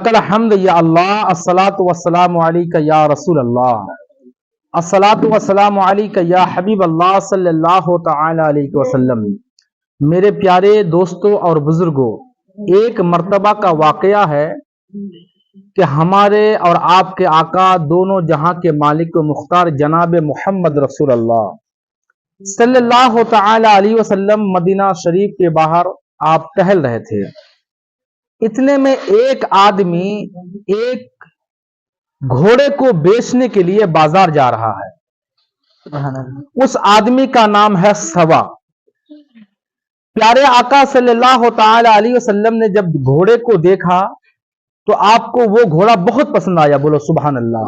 लकल हम्द या अल्लाह, अस्सलातु वस्सलामु अलैका या रसूल अल्लाह, अस्सलातु वस्सलामु अलैका या हबीब अल्लाह सल्लल्लाहु तआला अलैहि वसल्लम। मेरे प्यारे दोस्तों और बुजुर्गों, एक मर्तबा का वाकया है कि हमारे और आपके आका दोनों जहां के मालिक व मुख्तार जनाब मोहम्मद रसूल अल्लाह सल्लल्लाहु तआला अलैहि वसल्लम मदीना शरीफ के बाहर आप टहल रहे थे। इतने में एक आदमी एक घोड़े को बेचने के लिए बाजार जा रहा है। उस आदमी का नाम है सवा। प्यारे आका सल्लल्लाहु तआला अलैहि वसल्लम ने जब घोड़े को देखा तो आपको वो घोड़ा बहुत पसंद आया। बोलो सुभान अल्लाह।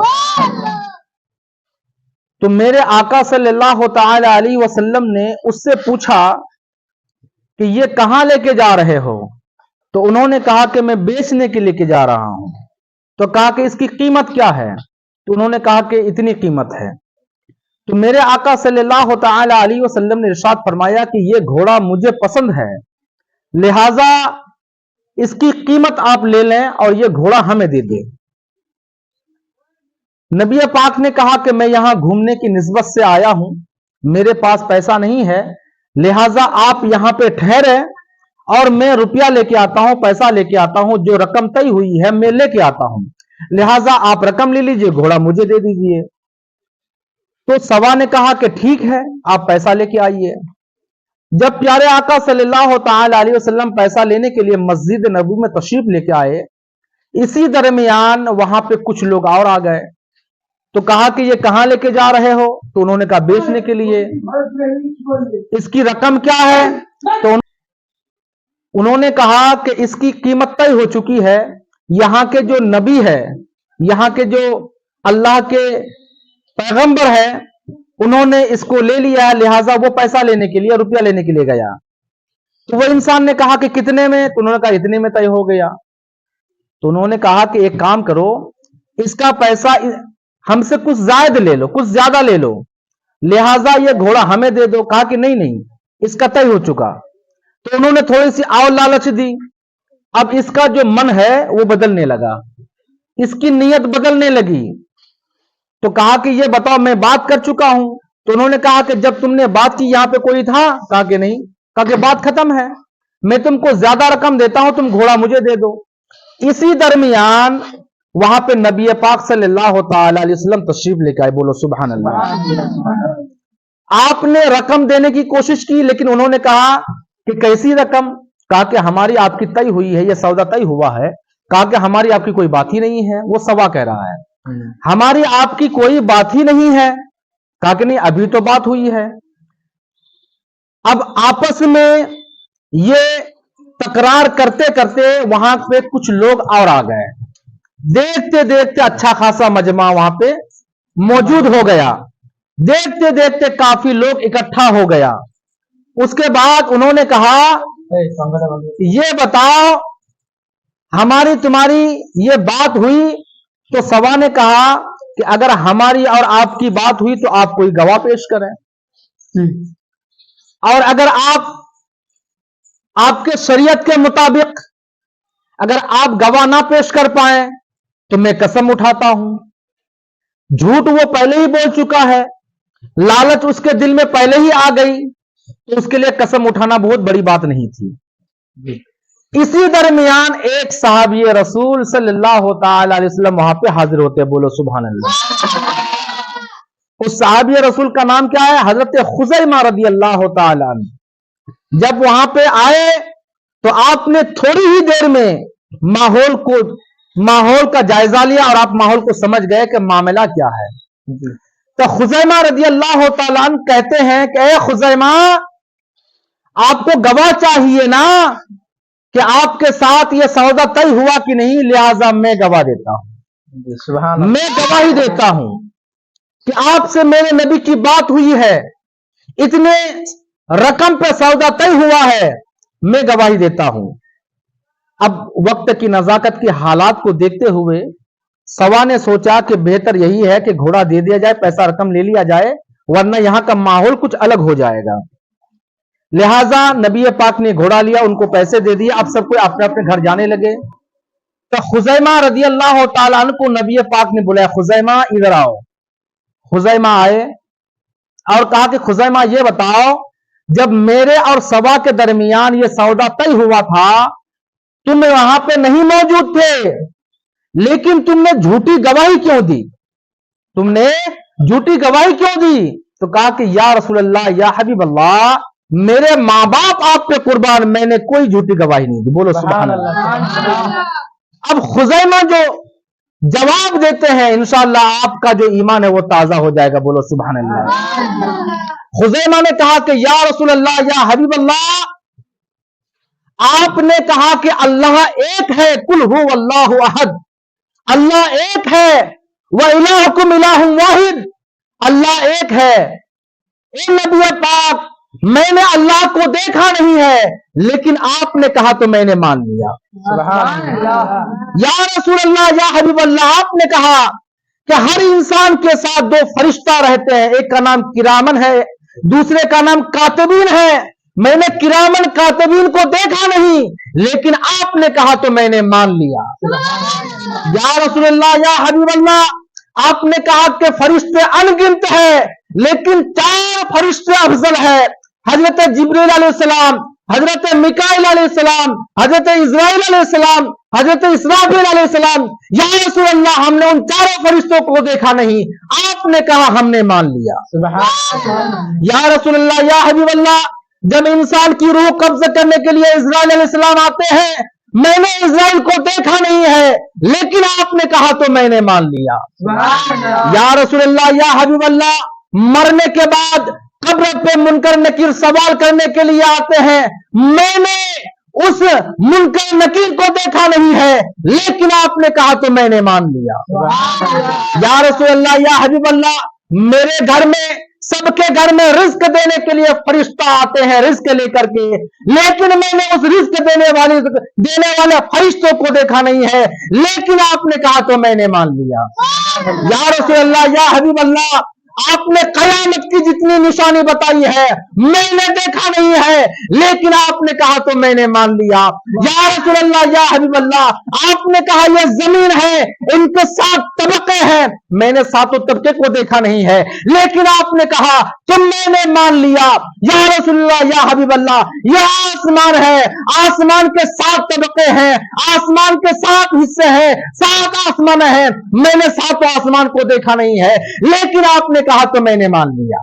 तो मेरे आका सल्लल्लाहु तआला अलैहि वसल्लम ने उससे पूछा कि ये कहां लेके जा रहे हो? तो उन्होंने कहा कि मैं बेचने के लेके जा रहा हूं। तो कहा कि इसकी कीमत क्या है? तो उन्होंने कहा कि इतनी कीमत है। तो मेरे आका सल्लल्लाहु तआला अलैहि वसल्लम ने इरशाद फरमाया कि ये घोड़ा मुझे पसंद है, लिहाजा इसकी कीमत आप ले लें और ये घोड़ा हमें दे दें। नबी पाक ने कहा कि मैं यहां घूमने की निस्बत से आया हूं, मेरे पास पैसा नहीं है, लिहाजा आप यहां पे ठहरे और मैं रुपया लेके आता हूं, पैसा लेके आता हूं, जो रकम तय हुई है मैं लेके आता हूं, लिहाजा आप रकम ले लीजिए, घोड़ा मुझे दे दीजिए। तो सवा ने कहा कि ठीक है, आप पैसा लेके आइए। जब प्यारे आका सल्लल्लाहु तआला अलैहि वसल्लम पैसा लेने के लिए मस्जिद नबवी में तशरीफ लेके आए, इसी दरमियान वहां पे कुछ लोग और आ गए। तो कहा कि ये कहां लेके जा रहे हो? तो उन्होंने कहा बेचने के लिए। इसकी रकम क्या है? तो उन्होंने कहा कि इसकी कीमत तय हो चुकी है, यहां के जो नबी है, यहां के जो अल्लाह के पैगंबर है, उन्होंने इसको ले लिया, लिहाजा वो पैसा लेने के लिए, रुपया लेने के लिए गया। तो वो इंसान ने कहा कि कितने में? तो उन्होंने कहा इतने में तय हो गया। तो उन्होंने कहा कि एक काम करो, इसका पैसा हमसे कुछ जायद ले लो, कुछ ज्यादा ले लो, लिहाजा ये घोड़ा हमें दे दो। कहा कि नहीं नहीं, इसका तय हो चुका। तो उन्होंने थोड़ी सी और लालच दी। अब इसका जो मन है वो बदलने लगा, इसकी नीयत बदलने लगी। तो कहा कि ये बताओ, मैं बात कर चुका हूं। तो उन्होंने कहा कि जब तुमने बात की यहां पे कोई था? कहा कि नहीं। कहा कि बात खत्म है, मैं तुमको ज्यादा रकम देता हूं, तुम घोड़ा मुझे दे दो। इसी दरमियान वहां पे नबी पाक सल्लल्लाहु तआला अलैहि वसल्लम तशरीफ लेकर आए। बोलो सुभान अल्लाह। आपने रकम देने की कोशिश की, लेकिन उन्होंने कहा कि कैसी रकम? कहा कि हमारी आपकी तय हुई है, यह सौदा तय हुआ है। कहा कि हमारी आपकी कोई बात ही नहीं है। वो सवा कह रहा है हमारी आपकी कोई बात ही नहीं है। कहा कि नहीं, अभी तो बात हुई है। अब आपस में ये तकरार करते करते वहां पे कुछ लोग और आ गए। देखते देखते अच्छा खासा मजमा वहां पे मौजूद हो गया। देखते देखते काफी लोग इकट्ठा हो गया। उसके बाद उन्होंने कहा ये बताओ, हमारी तुम्हारी ये बात हुई? तो सवा ने कहा कि अगर हमारी और आपकी बात हुई तो आप कोई गवाह पेश करें, और अगर आपके शरीयत के मुताबिक अगर आप गवाह ना पेश कर पाए तो मैं कसम उठाता हूं। झूठ वो पहले ही बोल चुका है, लालच उसके दिल में पहले ही आ गई, तो उसके लिए कसम उठाना बहुत बड़ी बात नहीं थी। इसी दरमियान एक सहाबी रसूल सल्लल्लाहु तआला अलैहि वसल्लम वहां पे हाजिर होते हैं। बोलो सुभान अल्लाह। उस सहाबी रसूल का नाम क्या है? हजरत खुज़ैमा रदियल्लाहु तआला अन्हु। जब वहां पे आए तो आपने थोड़ी ही देर में माहौल का जायजा लिया और आप माहौल को समझ गए कि मामला क्या है। तो खुज़ैमा रदियल्लाहु तआला अन्हु कहते हैं कि ए खुज़ैमा, आपको गवाह चाहिए ना कि आपके साथ यह सौदा तय हुआ कि नहीं, लिहाजा मैं गवाह देता हूं। मैं गवाही देता हूं कि आपसे मेरे नबी की बात हुई है, इतने रकम पे सौदा तय हुआ है, मैं गवाही देता हूं। अब वक्त की नजाकत के हालात को देखते हुए सवा ने सोचा कि बेहतर यही है कि घोड़ा दे दिया जाए, पैसा रकम ले लिया जाए, वरना यहां का माहौल कुछ अलग हो जाएगा। लिहाजा नबी पाक ने घोड़ा लिया, उनको पैसे दे दिए। अब सब कोई अपने अपने घर जाने लगे। تو خزیمہ رضی اللہ تعالیٰ عنہ کو نبی پاک نے بلایا، خزیمہ ادھر آؤ۔ خزیمہ آئے اور کہا کہ خزیمہ یہ بتاؤ، جب میرے اور سبا کے درمیان یہ سودا طے ہوا تھا تم وہاں پہ نہیں موجود تھے، لیکن تم نے جھوٹی گواہی کیوں دی؟ تم نے جھوٹی گواہی کیوں دی؟ تو کہا کہ یا رسول اللہ، یا حبیب اللہ، میرے ماں باپ آپ پہ قربان، میں نے کوئی جھوٹی گواہی نہیں دی۔ بولو سبحان اللہ۔ اب خزیمہ جو جواب دیتے ہیں، انشاءاللہ آپ کا جو ایمان ہے وہ تازہ ہو جائے گا۔ بولو سبحان اللہ۔ خزیمہ نے کہا کہ یا رسول اللہ، یا حبیب اللہ، آپ نے کہا کہ اللہ ایک ہے، قل هو اللہ احد، اللہ ایک ہے، وَإِلَٰهُكُمْ إِلَٰهٌ وَاحِدٌ، اللہ ایک ہے۔ اے نبی پاک، میں نے اللہ کو دیکھا نہیں ہے، لیکن آپ نے کہا تو میں نے مان لیا۔ سبحان اللہ۔ یا رسول اللہ، یا حبیب اللہ، آپ نے کہا کہ ہر انسان کے ساتھ دو فرشتہ رہتے ہیں، ایک کا نام کرامن ہے، دوسرے کا نام کاتبین ہے۔ میں نے کرامن کاتبین کو دیکھا نہیں، لیکن آپ نے کہا تو میں نے مان لیا۔ یا رسول اللہ، یا حبیب اللہ، آپ نے کہا کہ فرشتے انگنت ہیں، لیکن 4 فرشتے افضل ہیں، حضرت جبریل علیہ السلام، حضرت میکائیل علیہ السلام، حضرت اسرائیل علیہ السلام، حضرت اسرافیل علیہ السلام۔ یا رسول اللہ، ہم نے ان 4 فرشتوں کو دیکھا نہیں، آپ نے کہا ہم نے مان لیا۔ یا رسول اللہ، یا حبیب اللہ، جب انسان کی روح قبض کرنے کے لیے اسرائیل علیہ السلام آتے ہیں، میں نے اسرائیل کو دیکھا نہیں ہے، لیکن آپ نے کہا تو میں نے مان لیا۔ یا رسول اللہ، یا حبیب اللہ، مرنے کے بعد قبر پہ منکر نکیر سوال کرنے کے لیے آتے ہیں، میں نے اس منکر نکیر کو دیکھا نہیں ہے، لیکن آپ نے کہا تو میں نے مان لیا۔ یا رسول اللہ، یا حبیب اللہ، میرے گھر میں، سب کے گھر میں رزق دینے کے لیے فرشتہ آتے ہیں رزق لے کر کے، لیکن میں نے اس رزق دینے والے فرشتوں کو دیکھا نہیں ہے، لیکن آپ نے کہا تو میں نے مان لیا۔ یا رسول اللہ، یا حبیب اللہ، آپ نے قیامت کی جتنی نشانی بتائی ہے میں نے دیکھا نہیں ہے، لیکن آپ نے کہا تو میں نے مان لیا۔ یا رسول اللہ، یا حبیب اللہ، آپ نے کہا یہ زمین ہے، ان کے 7 طبقے ہیں، میں نے 7 طبقے کو دیکھا نہیں ہے، لیکن آپ نے کہا تو میں نے مان لیا۔ یا رسول اللہ، یا حبیب اللہ، یہ آسمان ہے، آسمان کے 7 طبقے ہیں، آسمان کے 7 حصے ہیں، 7 آسمان ہیں، میں نے 7 آسمان کو دیکھا نہیں ہے، لیکن آپ نے کہا تو میں نے مان لیا۔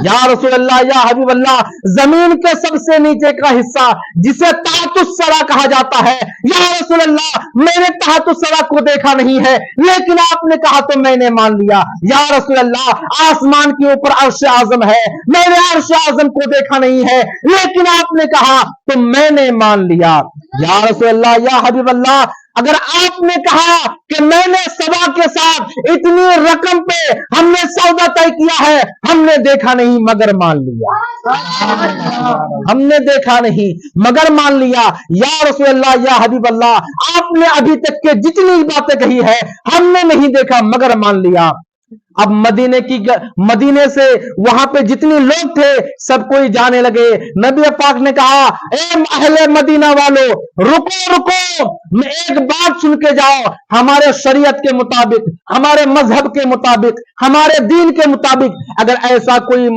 یا رسول اللہ، یا حبیب اللہ، زمین کے سب سے نیچے کا حصہ جسے تحت الثری کہا جاتا ہے، یا رسول اللہ، میں نے تحت الثری کو دیکھا نہیں ہے، لیکن آپ نے کہا تو میں نے مان لیا۔ یا رسول اللہ، آسمان کے اوپر عرش اعظم ہے، میں نے عرش اعظم کو دیکھا نہیں ہے، لیکن آپ نے کہا تو میں نے مان لیا۔ یا رسول اللہ، یا حبیب اللہ، اگر آپ نے کہا کہ میں نے سبا کے ساتھ اتنی رقم پہ ہم نے سودا طے کیا ہے، ہم نے دیکھا نہیں مگر مان لیا، ہم نے دیکھا نہیں مگر مان لیا۔ یا رسول اللہ، یا حبیب اللہ، آپ نے ابھی تک کے جتنی باتیں کہی ہے ہم نے نہیں دیکھا مگر مان لیا۔ اب مدینے سے وہاں پہ جتنے لوگ تھے سب کوئی جانے لگے۔ نبی پاک نے کہا، اے اہل مدینہ والو، رکو رکو، میں ایک بات سن کے جاؤ، ہمارے شریعت کے مطابق، ہمارے مذہب کے مطابق، ہمارے دین کے مطابق اگر ایسا کوئی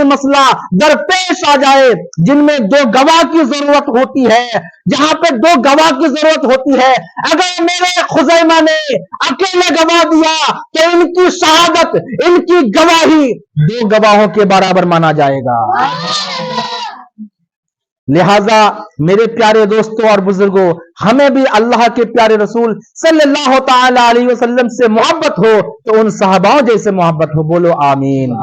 مسئلہ درپیش آ جائے جن میں 2 گواہ کی ضرورت ہوتی ہے، جہاں پہ 2 گواہ کی ضرورت ہوتی ہے، اگر میرے خزیمہ نے اکیلے گواہ دیا تو ان کی شہادت، ان کی گواہی 2 گواہوں کے برابر مانا جائے گا۔ لہذا میرے پیارے دوستوں اور بزرگوں، ہمیں بھی اللہ کے پیارے رسول صلی اللہ تعالی علیہ وسلم سے محبت ہو تو ان صحاباؤں جیسے محبت ہو۔ بولو آمین۔